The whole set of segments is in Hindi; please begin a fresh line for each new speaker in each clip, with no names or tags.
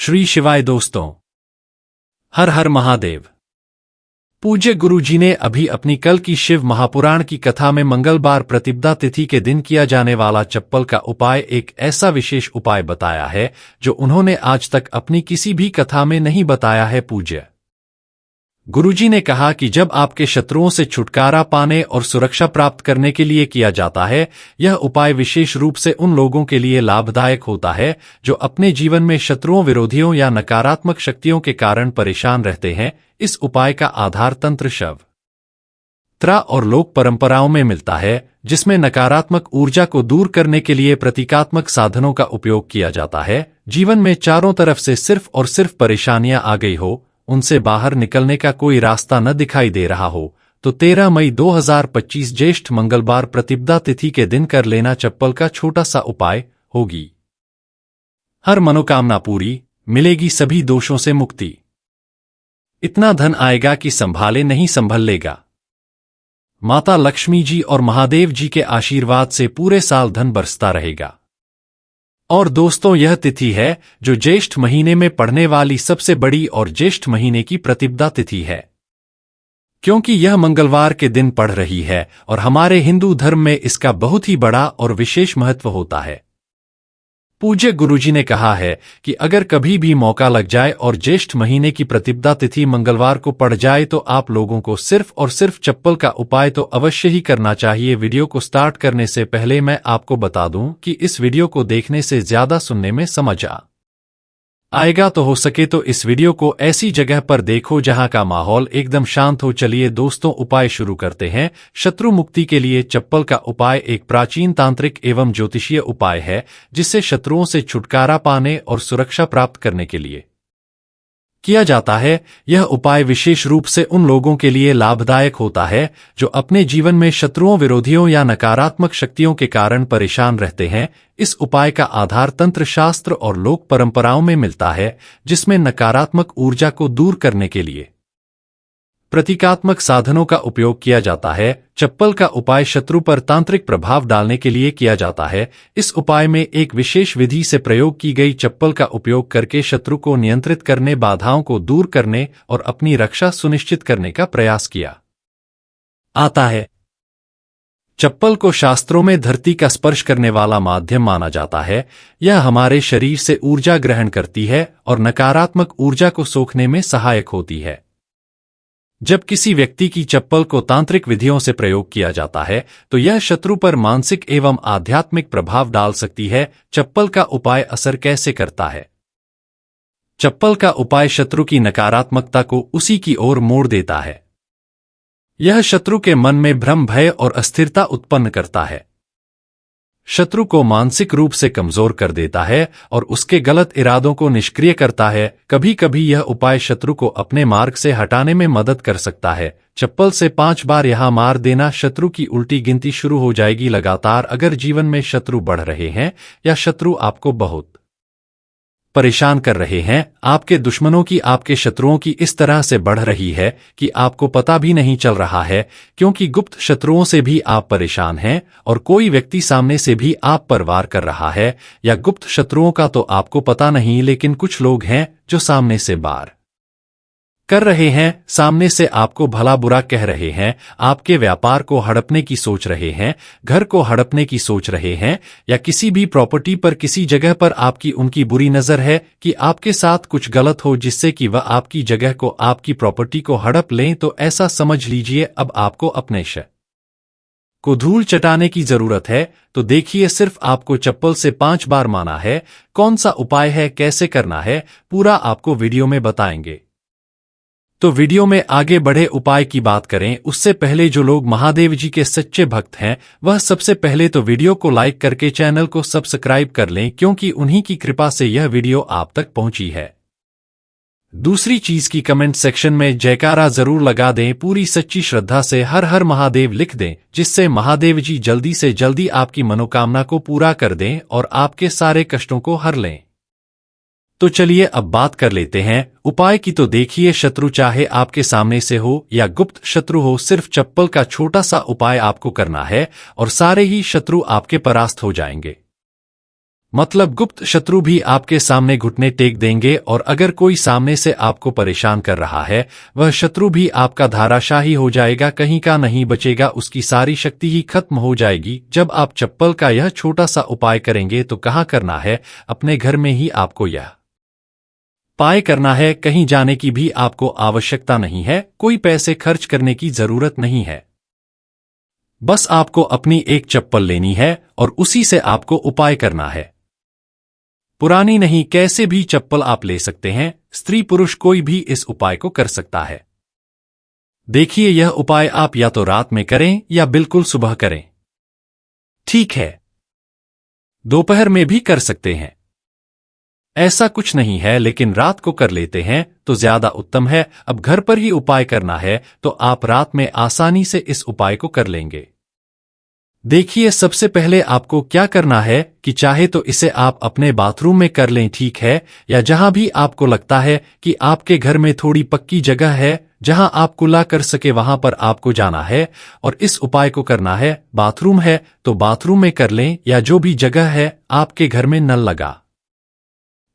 श्री शिवाय दोस्तों, हर हर महादेव। पूज्य गुरु जी ने अभी अपनी कल की शिव महापुराण की कथा में मंगलवार प्रतिपदा तिथि के दिन किया जाने वाला चप्पल का उपाय एक ऐसा विशेष उपाय बताया है जो उन्होंने आज तक अपनी किसी भी कथा में नहीं बताया है। पूज्य गुरुजी ने कहा कि जब आपके शत्रुओं से छुटकारा पाने और सुरक्षा प्राप्त करने के लिए किया जाता है, यह उपाय विशेष रूप से उन लोगों के लिए लाभदायक होता है जो अपने जीवन में शत्रुओं, विरोधियों या नकारात्मक शक्तियों के कारण परेशान रहते हैं। इस उपाय का आधार तंत्र, शव त्र और लोक परंपराओं में मिलता है, जिसमें नकारात्मक ऊर्जा को दूर करने के लिए प्रतीकात्मक साधनों का उपयोग किया जाता है। जीवन में चारों तरफ से सिर्फ और सिर्फ परेशानियां आ गई हो, उनसे बाहर निकलने का कोई रास्ता न दिखाई दे रहा हो, तो 13 मई 2025 ज्येष्ठ मंगलवार प्रतिपदा तिथि के दिन कर लेना चप्पल का छोटा सा उपाय होगी। हर मनोकामना पूरी, मिलेगी सभी दोषों से मुक्ति। इतना धन आएगा कि संभाले नहीं संभल लेगा। माता लक्ष्मी जी और महादेव जी के आशीर्वाद से पूरे साल धन बरसता रहेगा। और दोस्तों, यह तिथि है जो ज्येष्ठ महीने में पड़ने वाली सबसे बड़ी और ज्येष्ठ महीने की प्रतिपदा तिथि है, क्योंकि यह मंगलवार के दिन पड़ रही है और हमारे हिंदू धर्म में इसका बहुत ही बड़ा और विशेष महत्व होता है। पूज्य गुरुजी ने कहा है कि अगर कभी भी मौका लग जाए और ज्येष्ठ महीने की प्रतिपदा तिथि मंगलवार को पड़ जाए तो आप लोगों को सिर्फ और सिर्फ चप्पल का उपाय तो अवश्य ही करना चाहिए। वीडियो को स्टार्ट करने से पहले मैं आपको बता दूं कि इस वीडियो को देखने से ज्यादा सुनने में समझ आएगा, तो हो सके तो इस वीडियो को ऐसी जगह पर देखो जहां का माहौल एकदम शांत हो। चलिए दोस्तों, उपाय शुरू करते हैं। शत्रु मुक्ति के लिए चप्पल का उपाय एक प्राचीन तांत्रिक एवं ज्योतिषीय उपाय है, जिससे शत्रुओं से छुटकारा पाने और सुरक्षा प्राप्त करने के लिए किया जाता है। यह उपाय विशेष रूप से उन लोगों के लिए लाभदायक होता है जो अपने जीवन में शत्रुओं, विरोधियों या नकारात्मक शक्तियों के कारण परेशान रहते हैं। इस उपाय का आधार तंत्र शास्त्र और लोक परंपराओं में मिलता है, जिसमें नकारात्मक ऊर्जा को दूर करने के लिए प्रतीकात्मक साधनों का उपयोग किया जाता है। चप्पल का उपाय शत्रु पर तांत्रिक प्रभाव डालने के लिए किया जाता है। इस उपाय में एक विशेष विधि से प्रयोग की गई चप्पल का उपयोग करके शत्रु को नियंत्रित करने, बाधाओं को दूर करने और अपनी रक्षा सुनिश्चित करने का प्रयास किया आता है। चप्पल को शास्त्रों में धरती का स्पर्श करने वाला माध्यम माना जाता है। यह हमारे शरीर से ऊर्जा ग्रहण करती है और नकारात्मक ऊर्जा को सोखने में सहायक होती है। जब किसी व्यक्ति की चप्पल को तांत्रिक विधियों से प्रयोग किया जाता है तो यह शत्रु पर मानसिक एवं आध्यात्मिक प्रभाव डाल सकती है। चप्पल का उपाय असर कैसे करता है? चप्पल का उपाय शत्रु की नकारात्मकता को उसी की ओर मोड़ देता है। यह शत्रु के मन में भ्रम, भय और अस्थिरता उत्पन्न करता है, शत्रु को मानसिक रूप से कमजोर कर देता है और उसके गलत इरादों को निष्क्रिय करता है। कभी कभी यह उपाय शत्रु को अपने मार्ग से हटाने में मदद कर सकता है। चप्पल से 5 बार यहां मार देना, शत्रु की उल्टी गिनती शुरू हो जाएगी लगातार। अगर जीवन में शत्रु बढ़ रहे हैं या शत्रु आपको बहुत परेशान कर रहे हैं, आपके दुश्मनों की, आपके शत्रुओं की इस तरह से बढ़ रही है कि आपको पता भी नहीं चल रहा है, क्योंकि गुप्त शत्रुओं से भी आप परेशान हैं और कोई व्यक्ति सामने से भी आप पर वार कर रहा है, या गुप्त शत्रुओं का तो आपको पता नहीं, लेकिन कुछ लोग हैं जो सामने से वार कर रहे हैं, सामने से आपको भला बुरा कह रहे हैं, आपके व्यापार को हड़पने की सोच रहे हैं, घर को हड़पने की सोच रहे हैं, या किसी भी प्रॉपर्टी पर, किसी जगह पर आपकी उनकी बुरी नजर है कि आपके साथ कुछ गलत हो जिससे कि वह आपकी जगह को, आपकी प्रॉपर्टी को हड़प लें। तो ऐसा समझ लीजिए अब आपको अपने शय को धूल चटाने की जरूरत है। तो देखिए, सिर्फ आपको चप्पल से 5 बार माना है। कौन सा उपाय है, कैसे करना है, पूरा आपको वीडियो में बताएंगे। तो वीडियो में आगे बढ़े उपाय की बात करें उससे पहले जो लोग महादेव जी के सच्चे भक्त हैं वह सबसे पहले तो वीडियो को लाइक करके चैनल को सब्सक्राइब कर लें, क्योंकि उन्हीं की कृपा से यह वीडियो आप तक पहुंची है। दूसरी चीज की कमेंट सेक्शन में जयकारा जरूर लगा दें, पूरी सच्ची श्रद्धा से हर हर महादेव लिख दें, जिससे महादेव जी जल्दी से जल्दी आपकी मनोकामना को पूरा कर दें और आपके सारे कष्टों को हर लें। तो चलिए अब बात कर लेते हैं उपाय की। तो देखिए, शत्रु चाहे आपके सामने से हो या गुप्त शत्रु हो, सिर्फ चप्पल का छोटा सा उपाय आपको करना है और सारे ही शत्रु आपके परास्त हो जाएंगे। मतलब गुप्त शत्रु भी आपके सामने घुटने टेक देंगे, और अगर कोई सामने से आपको परेशान कर रहा है, वह शत्रु भी आपका धाराशाही हो जाएगा, कहीं का नहीं बचेगा, उसकी सारी शक्ति ही खत्म हो जाएगी। जब आप चप्पल का यह छोटा सा उपाय करेंगे तो कहाँ करना है? अपने घर में ही आपको यह उपाय करना है। कहीं जाने की भी आपको आवश्यकता नहीं है, कोई पैसे खर्च करने की जरूरत नहीं है। बस आपको अपनी एक चप्पल लेनी है और उसी से आपको उपाय करना है। पुरानी नहीं, कैसे भी चप्पल आप ले सकते हैं, स्त्री पुरुष कोई भी इस उपाय को कर सकता है। देखिए, यह उपाय आप या तो रात में करें या बिल्कुल सुबह करें। ठीक है, दोपहर में भी कर सकते हैं, ऐसा कुछ नहीं है, लेकिन रात को कर लेते हैं तो ज्यादा उत्तम है। अब घर पर ही उपाय करना है तो आप रात में आसानी से इस उपाय को कर लेंगे। देखिए, सबसे पहले आपको क्या करना है कि चाहे तो इसे आप अपने बाथरूम में कर लें, ठीक है, या जहां भी आपको लगता है कि आपके घर में थोड़ी पक्की जगह है जहां आप कुल्ला कर सके, वहां पर आपको जाना है और इस उपाय को करना है। बाथरूम है तो बाथरूम में कर लें, या जो भी जगह है आपके घर में नल लगा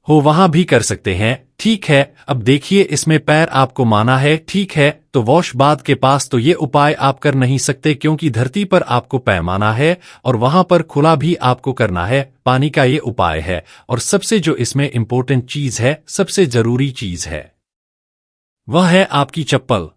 हो वहां भी कर सकते हैं, ठीक है। अब देखिए, इसमें पैर आपको माना है, ठीक है, तो वॉश बाथ के पास तो ये उपाय आप कर नहीं सकते, क्योंकि धरती पर आपको पैमाना है और वहां पर खुला भी आपको करना है। पानी का ये उपाय है, और सबसे जो इसमें इंपॉर्टेंट चीज है, सबसे जरूरी चीज है, वह है आपकी चप्पल,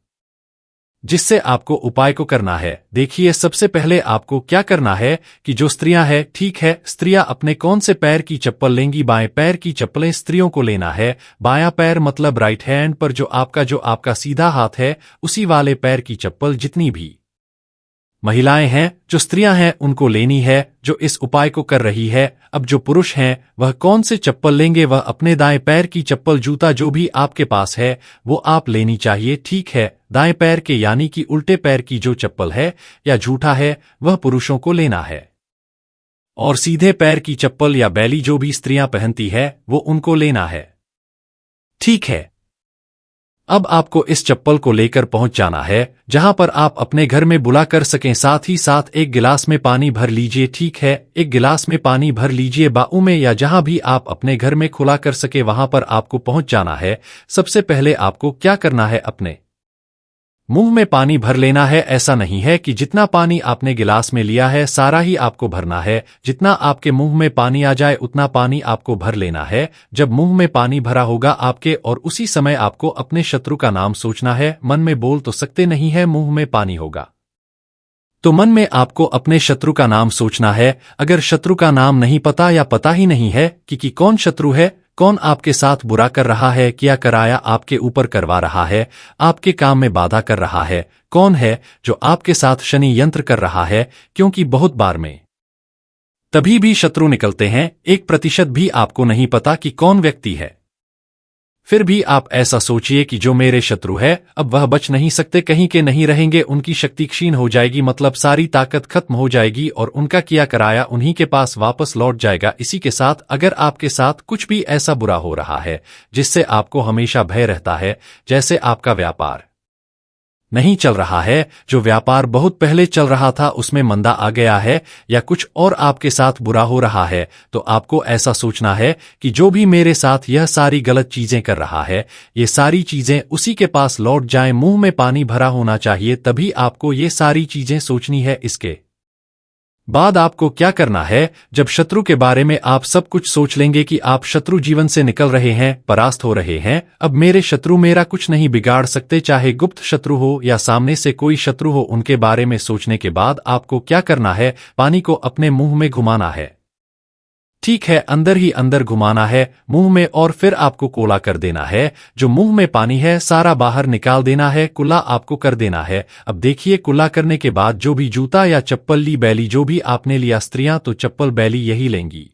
जिससे आपको उपाय को करना है। देखिए, सबसे पहले आपको क्या करना है कि जो स्त्रियां हैं, ठीक है, स्त्रियां अपने कौन से पैर की चप्पल लेंगी? बाएं पैर की चप्पलें स्त्रियों को लेना है। बायां पैर मतलब राइट हैंड पर जो आपका सीधा हाथ है, उसी वाले पैर की चप्पल जितनी भी महिलाएं हैं, जो स्त्रियां हैं, उनको लेनी है, जो इस उपाय को कर रही है। अब जो पुरुष हैं, वह कौन से चप्पल लेंगे? वह अपने दाएं पैर की चप्पल, जूता जो भी आपके पास है वो आप लेनी चाहिए, ठीक है। दाएं पैर के यानी कि उल्टे पैर की जो चप्पल है या जूता है, वह पुरुषों को लेना है, और सीधे पैर की चप्पल या बैली जो भी स्त्रियां पहनती है वो उनको लेना है, ठीक है। अब आपको इस चप्पल को लेकर पहुंच जाना है जहां पर आप अपने घर में बुला कर सकें। साथ ही साथ एक गिलास में पानी भर लीजिए, ठीक है, एक गिलास में पानी भर लीजिए। बाऊ में या जहां भी आप अपने घर में खुला कर सके वहां पर आपको पहुंच जाना है। सबसे पहले आपको क्या करना है? अपने मुंह में पानी भर लेना है। ऐसा नहीं है कि जितना पानी आपने गिलास में लिया है सारा ही आपको भरना है, जितना आपके मुंह में पानी आ जाए उतना पानी आपको भर लेना है। जब मुंह में पानी भरा होगा आपके, और उसी समय आपको अपने शत्रु का नाम सोचना है। मन में बोल तो सकते नहीं है, मुंह में पानी होगा तो मन में आपको अपने शत्रु का नाम सोचना है। अगर शत्रु का नाम नहीं पता या पता ही नहीं है कि कौन शत्रु है, कौन आपके साथ बुरा कर रहा है, क्या कराया आपके ऊपर करवा रहा है, आपके काम में बाधा कर रहा है, कौन है जो आपके साथ शनि यंत्र कर रहा है, क्योंकि बहुत बार में तभी भी शत्रु निकलते हैं, 1% भी आपको नहीं पता कि कौन व्यक्ति है। फिर भी आप ऐसा सोचिए कि जो मेरे शत्रु है, अब वह बच नहीं सकते, कहीं के नहीं रहेंगे, उनकी शक्ति क्षीण हो जाएगी, मतलब सारी ताकत खत्म हो जाएगी और उनका किया कराया उन्हीं के पास वापस लौट जाएगा। इसी के साथ अगर आपके साथ कुछ भी ऐसा बुरा हो रहा है जिससे आपको हमेशा भय रहता है, जैसे आपका व्यापार नहीं चल रहा है, जो व्यापार बहुत पहले चल रहा था उसमें मंदा आ गया है, या कुछ और आपके साथ बुरा हो रहा है, तो आपको ऐसा सोचना है कि जो भी मेरे साथ यह सारी गलत चीजें कर रहा है, ये सारी चीजें उसी के पास लौट जाएं। मुंह में पानी भरा होना चाहिए, तभी आपको ये सारी चीजें सोचनी है। इसके बाद आपको क्या करना है? जब शत्रु के बारे में आप सब कुछ सोच लेंगे कि आप शत्रु जीवन से निकल रहे हैं, परास्त हो रहे हैं, अब मेरे शत्रु मेरा कुछ नहीं बिगाड़ सकते, चाहे गुप्त शत्रु हो या सामने से कोई शत्रु हो, उनके बारे में सोचने के बाद आपको क्या करना है? पानी को अपने मुंह में घुमाना है, ठीक है, अंदर ही अंदर घुमाना है मुंह में, और फिर आपको कोला कर देना है। जो मुंह में पानी है सारा बाहर निकाल देना है, कुल्ला आपको कर देना है। अब देखिए, कुल्ला करने के बाद जो भी जूता या चप्पल ली, बैली जो भी आपने लिया, स्त्रियां तो चप्पल बैली यही लेंगी,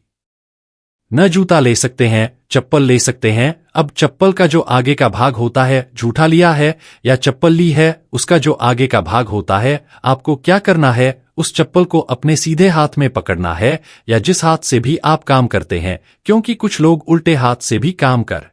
न जूता ले सकते हैं, चप्पल ले सकते हैं। अब चप्पल का जो आगे का भाग होता है, जूठा लिया है या चप्पल ली है, उसका जो आगे का भाग होता है, आपको क्या करना है? उस चप्पल को अपने सीधे हाथ में पकड़ना है, या जिस हाथ से भी आप काम करते हैं, क्योंकि कुछ लोग उल्टे हाथ से भी काम कर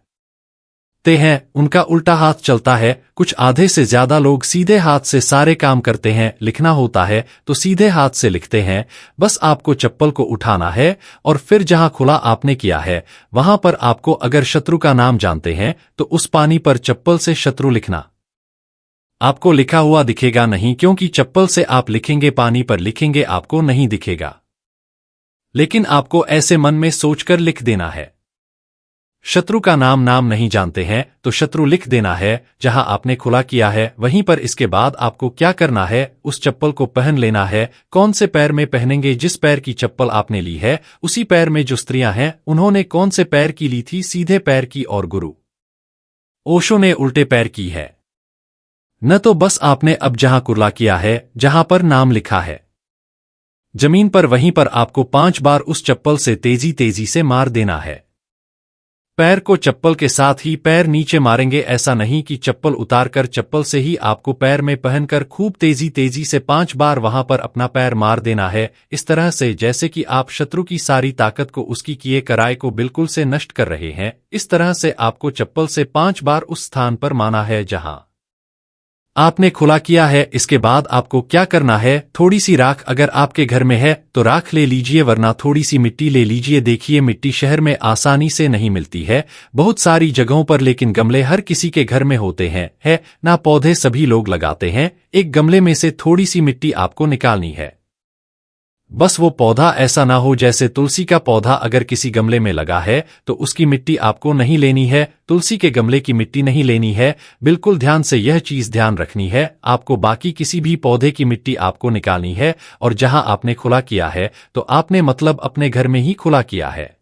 हैं उनका उल्टा हाथ चलता है। कुछ आधे से ज्यादा लोग सीधे हाथ से सारे काम करते हैं। लिखना होता है तो सीधे हाथ से लिखते हैं। बस आपको चप्पल को उठाना है और फिर जहां खुला आपने किया है वहां पर आपको, अगर शत्रु का नाम जानते हैं तो उस पानी पर चप्पल से शत्रु लिखना। आपको लिखा हुआ दिखेगा नहीं, क्योंकि चप्पल से आप लिखेंगे, पानी पर लिखेंगे आपको नहीं दिखेगा। लेकिन आपको ऐसे मन में सोचकर लिख देना है। शत्रु का नाम नहीं जानते हैं तो शत्रु लिख देना है जहां आपने खुला किया है वहीं पर। इसके बाद आपको क्या करना है, उस चप्पल को पहन लेना है। कौन से पैर में पहनेंगे? जिस पैर की चप्पल आपने ली है उसी पैर में। जो स्त्रियां हैं उन्होंने कौन से पैर की ली थी? सीधे पैर की। और गुरु ओशो ने उल्टे पैर की है। न तो बस आपने अब जहां कुर्ला किया है, जहां पर नाम लिखा है जमीन पर, वहीं पर आपको 5 बार उस चप्पल से तेजी तेजी से मार देना है। पैर को चप्पल के साथ ही पैर नीचे मारेंगे। ऐसा नहीं कि चप्पल उतारकर चप्पल से ही आपको पैर में पहनकर खूब तेजी तेजी से 5 बार वहां पर अपना पैर मार देना है। इस तरह से जैसे कि आप शत्रु की सारी ताकत को, उसकी किए कराए को बिल्कुल से नष्ट कर रहे हैं। इस तरह से आपको चप्पल से 5 बार उस स्थान पर माना है जहां आपने खुला किया है। इसके बाद आपको क्या करना है, थोड़ी सी राख अगर आपके घर में है तो राख ले लीजिए, वरना थोड़ी सी मिट्टी ले लीजिए। देखिए मिट्टी शहर में आसानी से नहीं मिलती है, बहुत सारी जगहों पर, लेकिन गमले हर किसी के घर में होते हैं है ना। पौधे सभी लोग लगाते हैं। एक गमले में से थोड़ी सी मिट्टी आपको निकालनी है। बस वो पौधा ऐसा ना हो जैसे तुलसी का पौधा अगर किसी गमले में लगा है तो उसकी मिट्टी आपको नहीं लेनी है, तुलसी के गमले की मिट्टी नहीं लेनी है। बिल्कुल ध्यान से यह चीज ध्यान रखनी है। आपको बाकी किसी भी पौधे की मिट्टी आपको निकालनी है। और जहां आपने खुला किया है तो आपने मतलब अपने घर में ही खुला किया है।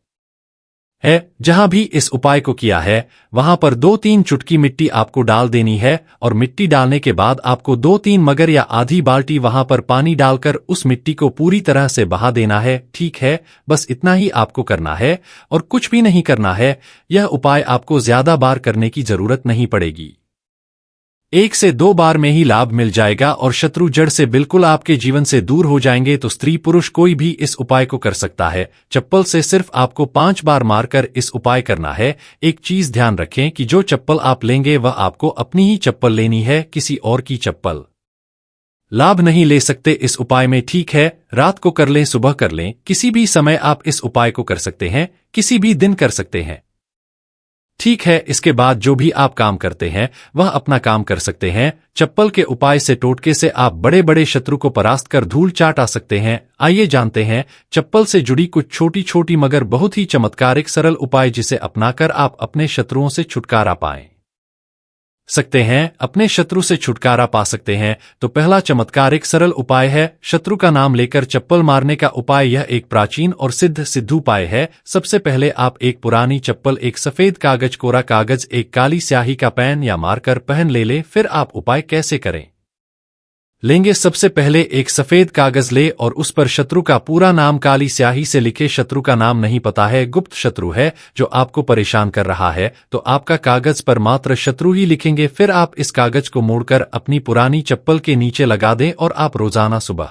जहां भी इस उपाय को किया है वहां पर 2-3 चुटकी मिट्टी आपको डाल देनी है। और मिट्टी डालने के बाद आपको 2-3 मगर या आधी बाल्टी वहां पर पानी डालकर उस मिट्टी को पूरी तरह से बहा देना है। ठीक है, बस इतना ही आपको करना है और कुछ भी नहीं करना है। यह उपाय आपको ज्यादा बार करने की जरूरत नहीं पड़ेगी। 1 से 2 बार में ही लाभ मिल जाएगा और शत्रु जड़ से बिल्कुल आपके जीवन से दूर हो जाएंगे। तो स्त्री पुरुष कोई भी इस उपाय को कर सकता है। चप्पल से सिर्फ आपको 5 बार मारकर इस उपाय करना है। एक चीज ध्यान रखें कि जो चप्पल आप लेंगे वह आपको अपनी ही चप्पल लेनी है, किसी और की चप्पल लाभ नहीं ले सकते इस उपाय में। ठीक है, रात को कर लें, सुबह कर लें, किसी भी समय आप इस उपाय को कर सकते हैं, किसी भी दिन कर सकते हैं। ठीक है, इसके बाद जो भी आप काम करते हैं वह अपना काम कर सकते हैं। चप्पल के उपाय से, टोटके से आप बड़े बड़े शत्रु को परास्त कर धूल चाट आ सकते हैं। आइए जानते हैं चप्पल से जुड़ी कुछ छोटी छोटी मगर बहुत ही चमत्कारिक सरल उपाय, जिसे अपनाकर आप अपने शत्रुओं से छुटकारा पाएं सकते हैं, अपने शत्रु से छुटकारा पा सकते हैं। तो पहला चमत्कारिक सरल उपाय है शत्रु का नाम लेकर चप्पल मारने का उपाय। यह एक प्राचीन और सिद्ध उपाय है। सबसे पहले आप एक पुरानी चप्पल, एक सफेद कागज, कोरा कागज, एक काली स्याही का पेन या मार्कर पेन ले लें। फिर आप उपाय कैसे करें लेंगे, सबसे पहले एक सफेद कागज ले और उस पर शत्रु का पूरा नाम काली स्याही से लिखे। शत्रु का नाम नहीं पता है, गुप्त शत्रु है जो आपको परेशान कर रहा है, तो आपका कागज पर मात्र शत्रु ही लिखेंगे। फिर आप इस कागज को मोड़कर अपनी पुरानी चप्पल के नीचे लगा दें और आप रोजाना सुबह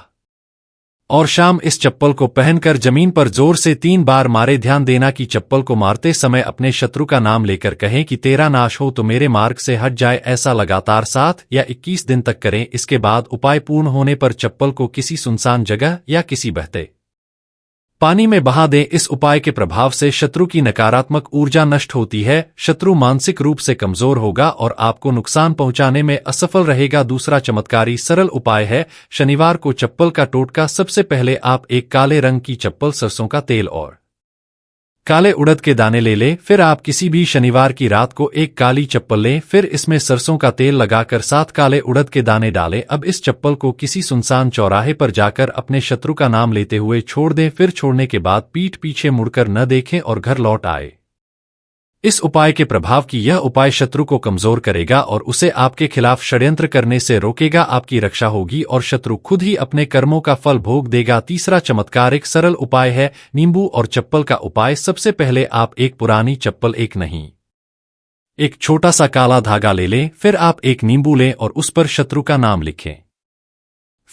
और शाम इस चप्पल को पहनकर जमीन पर जोर से 3 बार मारे। ध्यान देना कि चप्पल को मारते समय अपने शत्रु का नाम लेकर कहें कि तेरा नाश हो, तो मेरे मार्ग से हट जाए। ऐसा लगातार 7 या 21 दिन तक करें। इसके बाद उपाय पूर्ण होने पर चप्पल को किसी सुनसान जगह या किसी बहते पानी में बहा दें। इस उपाय के प्रभाव से शत्रु की नकारात्मक ऊर्जा नष्ट होती है, शत्रु मानसिक रूप से कमजोर होगा और आपको नुकसान पहुंचाने में असफल रहेगा। दूसरा चमत्कारी सरल उपाय है शनिवार को चप्पल का टोटका। सबसे पहले आप एक काले रंग की चप्पल, सरसों का तेल और काले उड़द के दाने ले लें। फिर आप किसी भी शनिवार की रात को एक काली चप्पल लें, फिर इसमें सरसों का तेल लगाकर 7 काले उड़द के दाने डालें। अब इस चप्पल को किसी सुनसान चौराहे पर जाकर अपने शत्रु का नाम लेते हुए छोड़ दें। फिर छोड़ने के बाद पीठ पीछे मुड़कर न देखें और घर लौट आए। इस उपाय के प्रभाव की यह उपाय शत्रु को कमजोर करेगा और उसे आपके खिलाफ षड्यंत्र करने से रोकेगा। आपकी रक्षा होगी और शत्रु खुद ही अपने कर्मों का फल भोग देगा। तीसरा चमत्कारिक सरल उपाय है नींबू और चप्पल का उपाय। सबसे पहले आप एक पुरानी चप्पल, एक नहीं एक छोटा सा काला धागा ले लें। फिर आप एक नींबू लें और उस पर शत्रु का नाम लिखें।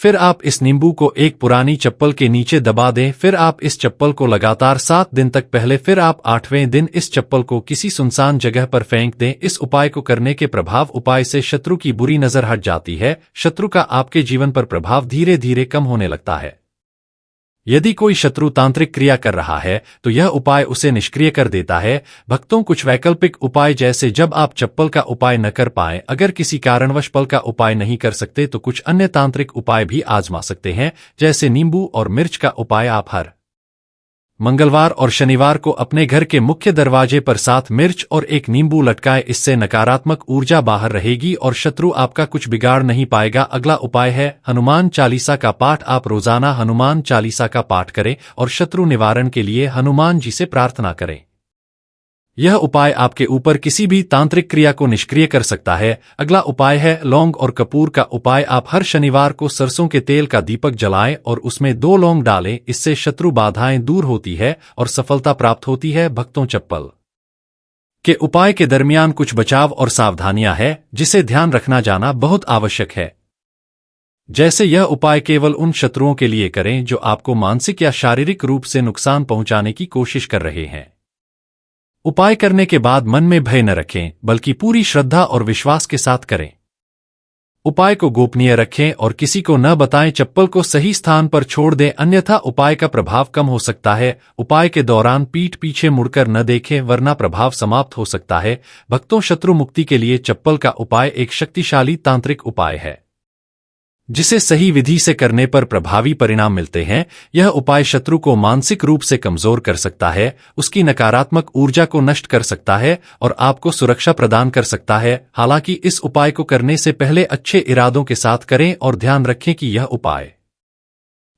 फिर आप इस नींबू को एक पुरानी चप्पल के नीचे दबा दें। फिर आप इस चप्पल को लगातार 7 दिन तक पहले, फिर आप 8वें दिन इस चप्पल को किसी सुनसान जगह पर फेंक दें। इस उपाय को करने के प्रभाव उपाय से शत्रु की बुरी नजर हट जाती है। शत्रु का आपके जीवन पर प्रभाव धीरे धीरे कम होने लगता है। यदि कोई शत्रु तांत्रिक क्रिया कर रहा है तो यह उपाय उसे निष्क्रिय कर देता है। भक्तों, कुछ वैकल्पिक उपाय, जैसे जब आप चप्पल का उपाय न कर पाएं, अगर किसी कारणवश पल का उपाय नहीं कर सकते तो कुछ अन्य तांत्रिक उपाय भी आजमा सकते हैं, जैसे नींबू और मिर्च का उपाय। आप हर मंगलवार और शनिवार को अपने घर के मुख्य दरवाजे पर 7 मिर्च और 1 नींबू लटकाएं। इससे नकारात्मक ऊर्जा बाहर रहेगी और शत्रु आपका कुछ बिगाड़ नहीं पाएगा। अगला उपाय है हनुमान चालीसा का पाठ। आप रोजाना हनुमान चालीसा का पाठ करें और शत्रु निवारण के लिए हनुमान जी से प्रार्थना करें। यह उपाय आपके ऊपर किसी भी तांत्रिक क्रिया को निष्क्रिय कर सकता है। अगला उपाय है लौंग और कपूर का उपाय। आप हर शनिवार को सरसों के तेल का दीपक जलाएं और उसमें 2 लौंग डालें। इससे शत्रु बाधाएं दूर होती है और सफलता प्राप्त होती है। भक्तों, चप्पल के उपाय के दरमियान कुछ बचाव और सावधानियां हैं जिसे ध्यान रखना जाना बहुत आवश्यक है। जैसे यह उपाय केवल उन शत्रुओं के लिए करें जो आपको मानसिक या शारीरिक रूप से नुकसान पहुंचाने की कोशिश कर रहे हैं। उपाय करने के बाद मन में भय न रखें, बल्कि पूरी श्रद्धा और विश्वास के साथ करें। उपाय को गोपनीय रखें और किसी को न बताएं। चप्पल को सही स्थान पर छोड़ दें, अन्यथा उपाय का प्रभाव कम हो सकता है। उपाय के दौरान पीठ पीछे मुड़कर न देखें, वरना प्रभाव समाप्त हो सकता है। भक्तों, शत्रु मुक्ति के लिए चप्पल का उपाय एक शक्तिशाली तांत्रिक उपाय है जिसे सही विधि से करने पर प्रभावी परिणाम मिलते हैं। यह उपाय शत्रु को मानसिक रूप से कमजोर कर सकता है, उसकी नकारात्मक ऊर्जा को नष्ट कर सकता है और आपको सुरक्षा प्रदान कर सकता है। हालांकि इस उपाय को करने से पहले अच्छे इरादों के साथ करें और ध्यान रखें कि यह उपाय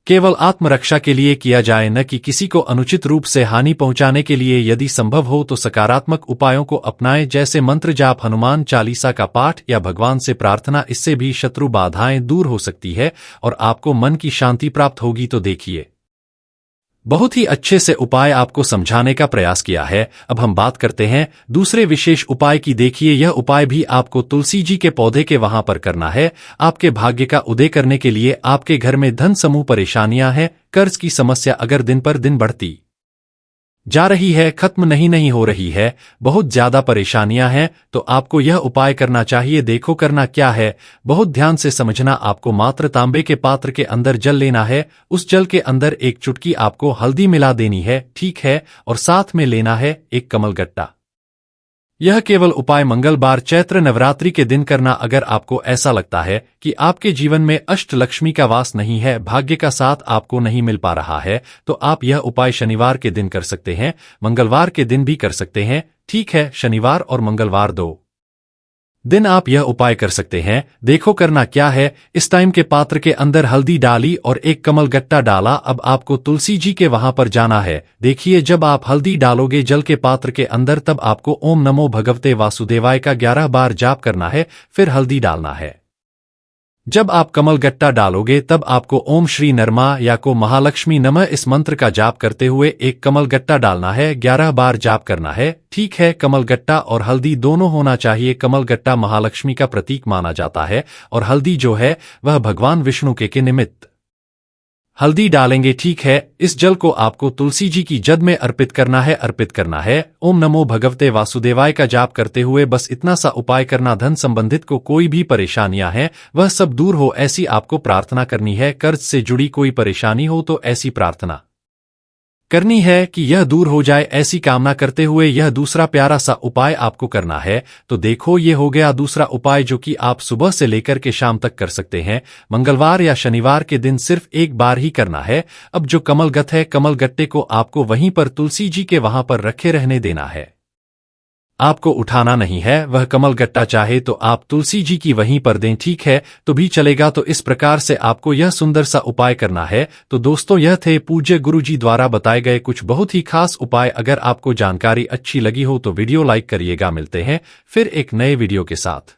केवल आत्मरक्षा के लिए किया जाए, न कि किसी को अनुचित रूप से हानि पहुंचाने के लिए। यदि संभव हो तो सकारात्मक उपायों को अपनाएं, जैसे मंत्र जाप, हनुमान चालीसा का पाठ या भगवान से प्रार्थना। इससे भी शत्रु बाधाएं दूर हो सकती है और आपको मन की शांति प्राप्त होगी। तो देखिए, बहुत ही अच्छे से उपाय आपको समझाने का प्रयास किया है। अब हम बात करते हैं दूसरे विशेष उपाय की। देखिए, यह उपाय भी आपको तुलसी जी के पौधे के वहां पर करना है। आपके भाग्य का उदय करने के लिए आपके घर में धन समूह परेशानियां हैं, कर्ज की समस्या अगर दिन पर दिन बढ़ती जा रही है, खत्म नहीं हो रही है, बहुत ज्यादा परेशानियां हैं, तो आपको यह उपाय करना चाहिए। देखो करना क्या है, बहुत ध्यान से समझना। आपको मात्र तांबे के पात्र के अंदर जल लेना है। उस जल के अंदर 1 चुटकी आपको हल्दी मिला देनी है, ठीक है, और साथ में लेना है 1 कमलगट्टा। यह केवल उपाय मंगलवार चैत्र नवरात्रि के दिन करना। अगर आपको ऐसा लगता है कि आपके जीवन में अष्टलक्ष्मी का वास नहीं है, भाग्य का साथ आपको नहीं मिल पा रहा है, तो आप यह उपाय शनिवार के दिन कर सकते हैं, मंगलवार के दिन भी कर सकते हैं, ठीक है। शनिवार और मंगलवार 2 दिन आप यह उपाय कर सकते हैं। देखो करना क्या है, इस टाइम के पात्र के अंदर हल्दी डाली और 1 कमलगट्टा डाला। अब आपको तुलसी जी के वहां पर जाना है। देखिए, जब आप हल्दी डालोगे जल के पात्र के अंदर, तब आपको ओम नमो भगवते वासुदेवाय का 11 बार जाप करना है, फिर हल्दी डालना है। जब आप कमलगट्टा डालोगे तब आपको ओम श्री नरमा या को महालक्ष्मी नमः इस मंत्र का जाप करते हुए 1 कमलगट्टा डालना है, 11 बार जाप करना है, ठीक है। कमलगट्टा और हल्दी दोनों होना चाहिए। कमलगट्टा महालक्ष्मी का प्रतीक माना जाता है और हल्दी जो है वह भगवान विष्णु के निमित्त हल्दी डालेंगे, ठीक है। इस जल को आपको तुलसी जी की जद में अर्पित करना है। ओम नमो भगवते वासुदेवाय का जाप करते हुए बस इतना सा उपाय करना। धन संबंधित को कोई भी परेशानियां हैं वह सब दूर हो, ऐसी आपको प्रार्थना करनी है। कर्ज से जुड़ी कोई परेशानी हो तो ऐसी प्रार्थना करनी है कि यह दूर हो जाए, ऐसी कामना करते हुए यह दूसरा प्यारा सा उपाय आपको करना है। तो देखो, ये हो गया दूसरा उपाय जो कि आप सुबह से लेकर के शाम तक कर सकते हैं। मंगलवार या शनिवार के दिन सिर्फ 1 बार ही करना है। अब जो कमलगट्ट है, कमलगट्टे को आपको वहीं पर तुलसी जी के वहां पर रखे रहने देना है, आपको उठाना नहीं है। वह कमलगट्टा चाहे तो आप तुलसी जी की वहीं पर दें, ठीक है, तो भी चलेगा। तो इस प्रकार से आपको यह सुंदर सा उपाय करना है। तो दोस्तों, यह थे पूज्य गुरु जी द्वारा बताए गए कुछ बहुत ही खास उपाय। अगर आपको जानकारी अच्छी लगी हो तो वीडियो लाइक करिएगा। मिलते हैं फिर एक नए वीडियो के साथ।